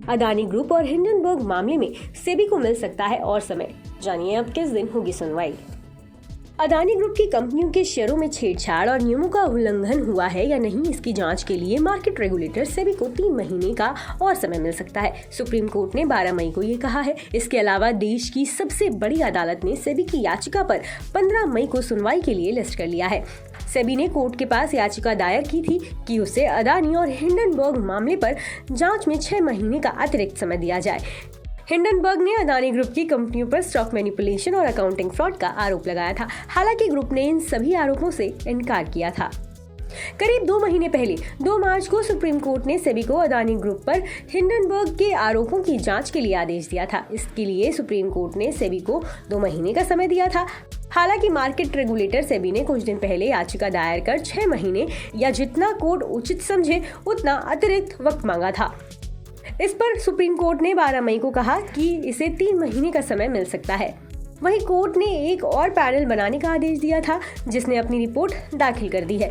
Adani group और Hindenburg मामले में सेबी को मिल सकता है और समय, जानिए अब किस दिन होगी सुनवाई। अदानी ग्रुप की कंपनियों के शेयरों में छेड़छाड़ और नियमों का उल्लंघन हुआ है या नहीं, इसकी जांच के लिए मार्केट रेगुलेटर सेबी को 3 महीने का और समय मिल सकता है। सुप्रीम कोर्ट ने 12 मई को ये कहा है। इसके अलावा देश की सबसे बड़ी अदालत ने सेबी की याचिका पर 15 मई को सुनवाई के लिए लिस्ट कर लिया है। सेबी ने कोर्ट के पास याचिका दायर की थी कि उसे अदानी और हिंडनबर्ग मामले पर जांच में 6 महीने का अतिरिक्त समय दिया जाए। हिंडनबर्ग ने अदानी ग्रुप की कंपनियों पर स्टॉक मैनिपुलेशन और अकाउंटिंग फ्रॉड का आरोप लगाया था। हालांकि ग्रुप ने इन सभी आरोपों से इनकार किया था। करीब 2 महीने पहले 2 मार्च को सुप्रीम कोर्ट ने सेबी को अदानी ग्रुप पर हिंडनबर्ग के आरोपों की जांच के लिए आदेश दिया था। इसके लिए सुप्रीम कोर्ट ने सेबी को 2 महीने का समय दिया था। हालांकि मार्केट रेगुलेटर सेबी ने कुछ दिन पहले याचिका दायर कर 6 महीने या जितना कोर्ट उचित समझे उतना अतिरिक्त वक्त मांगा था। इस पर सुप्रीम कोर्ट ने 12 मई को कहा कि इसे 3 महीने का समय मिल सकता है। वहीं कोर्ट ने एक और पैनल बनाने का आदेश दिया था, जिसने अपनी रिपोर्ट दाखिल कर दी है।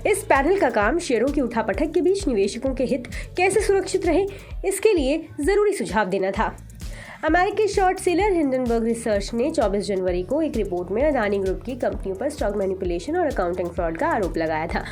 इस पैनल का काम शेयरों की उठापटक के बीच निवेशकों के हित कैसे सुरक्षित रहे, इसके लिए जरूरी सुझाव देना था। अमेरिकी शॉर्ट सेलर हिंडनबर्ग रिसर्च ने 24 जनवरी को एक रिपोर्ट में अदानी ग्रुप की कंपनियों पर स्टॉक मैनिपुलेशन और अकाउंटिंग फ्रॉड का आरोप लगाया था।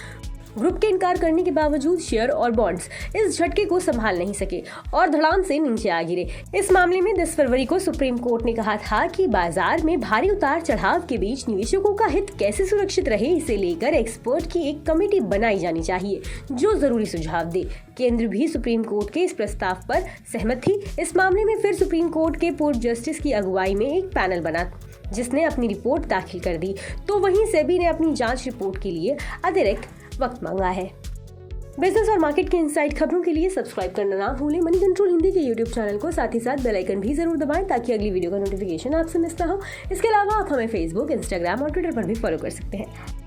ग्रुप के इनकार करने के बावजूद शेयर और बॉन्ड्स इस झटके को संभाल नहीं सके और धड़ाम से नीचे आ गिरे। इस मामले में 10 फरवरी को सुप्रीम कोर्ट ने कहा था कि बाजार में भारी उतार चढ़ाव के बीच निवेशकों का हित कैसे सुरक्षित रहे, इसे लेकर एक्सपर्ट की एक कमेटी बनाई जानी चाहिए जो जरूरी सुझाव दे। केंद्र भी सुप्रीम कोर्ट के इस प्रस्ताव पर सहमत थी। इस मामले में फिर सुप्रीम कोर्ट के पूर्व जस्टिस की अगुवाई में एक पैनल बना जिसने अपनी रिपोर्ट दाखिल कर दी। तो वहीं सेबी ने अपनी जांच रिपोर्ट के लिए अतिरिक्त वक्त मांगा है। बिजनेस और मार्केट के इनसाइड खबरों के लिए सब्सक्राइब करना ना भूलें मनी कंट्रोल हिंदी के यूट्यूब चैनल को। साथ ही साथ बेल आइकन भी जरूर दबाएं ताकि अगली वीडियो का नोटिफिकेशन आपसे मिस ना हो। इसके अलावा आप हमें फेसबुक, इंस्टाग्राम और ट्विटर पर भी फॉलो कर सकते हैं।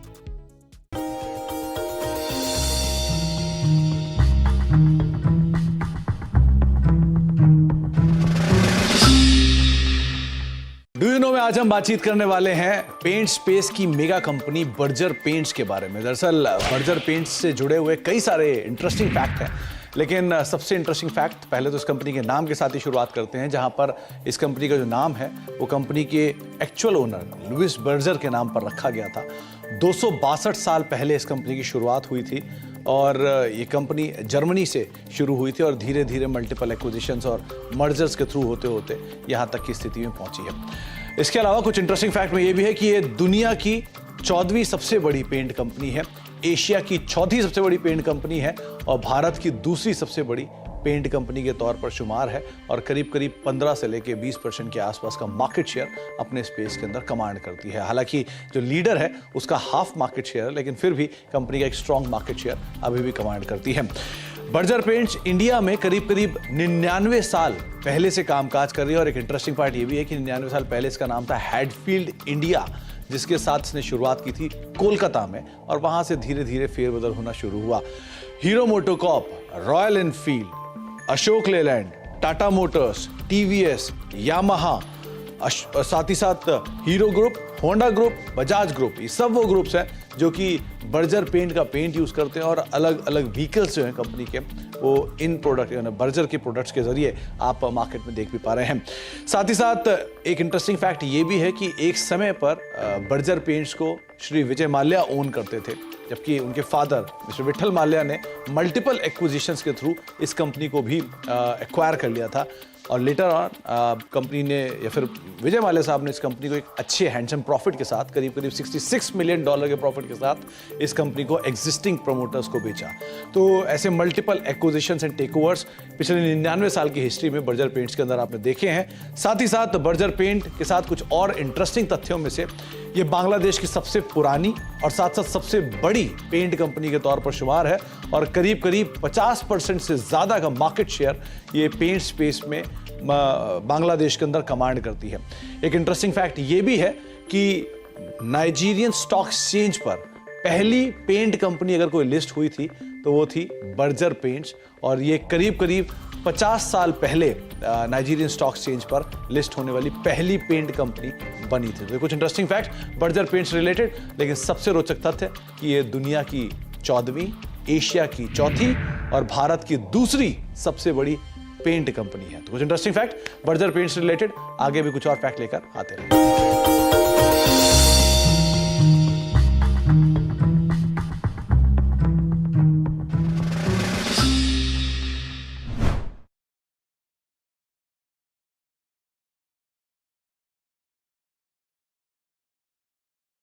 डू यू नो में आज हम बातचीत करने वाले हैं पेंट स्पेस की मेगा कंपनी बर्जर पेंट्स के बारे में। दरअसल बर्जर पेंट्स से जुड़े हुए कई सारे इंटरेस्टिंग फैक्ट हैं, लेकिन सबसे इंटरेस्टिंग फैक्ट पहले तो इस कंपनी के नाम के साथ ही शुरुआत करते हैं, जहां पर इस कंपनी का जो नाम है वो कंपनी के एक्चुअल ओनर लुइस बर्जर के नाम पर रखा गया था। 262 साल पहले इस कंपनी की शुरुआत हुई थी और ये कंपनी जर्मनी से शुरू हुई थी और धीरे धीरे मल्टीपल एक्विजिशंस और मर्जर्स के थ्रू होते होते यहाँ तक की स्थिति में पहुंची है। इसके अलावा कुछ इंटरेस्टिंग फैक्ट में ये भी है कि ये दुनिया की 14वीं सबसे बड़ी पेंट कंपनी है, एशिया की 4थी सबसे बड़ी पेंट कंपनी है और भारत की दूसरी सबसे बड़ी पेंट कंपनी के तौर पर शुमार है और करीब करीब 15 से लेके 20% के आसपास का मार्केट शेयर अपने स्पेस के अंदर कमांड करती है। हालांकि जो लीडर है उसका हाफ मार्केट शेयर है, लेकिन फिर भी कंपनी का एक स्ट्रॉन्ग मार्केट शेयर अभी भी कमांड करती है। बर्जर पेंट्स इंडिया में करीब करीब 99 साल पहले से कामकाज कर रही है और एक इंटरेस्टिंग पार्ट ये भी है कि 99 साल पहले इसका नाम था हैडफील्ड इंडिया, जिसके साथ इसने शुरुआत की थी कोलकाता में और वहां से धीरे धीरे फेरबदल होना शुरू हुआ। Hero MotoCorp, royal Enfield, Ashok Leyland, Tata Motors, TVS, Yamaha, साथ ही साथ hero group, Honda group, Bajaj group, ये सब वो ग्रुप्स हैं जो कि बर्जर पेंट का पेंट यूज करते हैं और अलग अलग व्हीकल्स जो हैं कंपनी के वो इन प्रोडक्ट यानी बर्जर के प्रोडक्ट्स के जरिए आप मार्केट में देख भी पा रहे हैं। साथ ही साथ एक इंटरेस्टिंग फैक्ट ये भी है कि एक समय पर बर्जर पेंट्स को श्री विजय माल्या ओन करते थे, जबकि उनके फादर मिस्टर विठल माल्या ने मल्टीपल एक्विजिशंस के थ्रू इस कंपनी को भी एक्वायर कर लिया था और लेटर ऑन कंपनी ने या फिर विजय माल्या साहब ने इस कंपनी को एक अच्छे हैंडसम प्रॉफिट के साथ करीब करीब $66 मिलियन के प्रॉफिट के साथ इस कंपनी को एग्जिस्टिंग प्रमोटर्स को बेचा। तो ऐसे मल्टीपल एक्विजिशंस एंड टेकओवर्स पिछले 99 साल की हिस्ट्री में बर्जर पेंट्स के अंदर आपने देखे हैं। साथ ही साथ बर्जर पेंट के साथ कुछ और इंटरेस्टिंग तथ्यों में से ये बांग्लादेश की सबसे पुरानी और साथ साथ सबसे बड़ी पेंट कंपनी के तौर पर शुमार है और करीब करीब 50% से ज़्यादा का मार्केट शेयर ये पेंट स्पेस में बांग्लादेश के अंदर कमांड करती है। एक इंटरेस्टिंग फैक्ट ये भी है कि नाइजीरियन स्टॉक एक्सचेंज पर पहली पेंट कंपनी अगर कोई लिस्ट हुई थी तो वो थी बर्जर पेंट्स और ये करीब करीब 50 साल पहले नाइजीरियन स्टॉक एक्सचेंज पर लिस्ट होने वाली पहली पेंट कंपनी बनी थी। तो कुछ interesting fact Berger paints related, लेकिन सबसे रोचक तथ्य कि ये दुनिया की 14वीं, एशिया की 4थी और भारत की दूसरी सबसे बड़ी पेंट कंपनी है। तो कुछ इंटरेस्टिंग फैक्ट बर्जर पेंट से रिलेटेड, आगे भी कुछ और फैक्ट लेकर आते रहेंगे।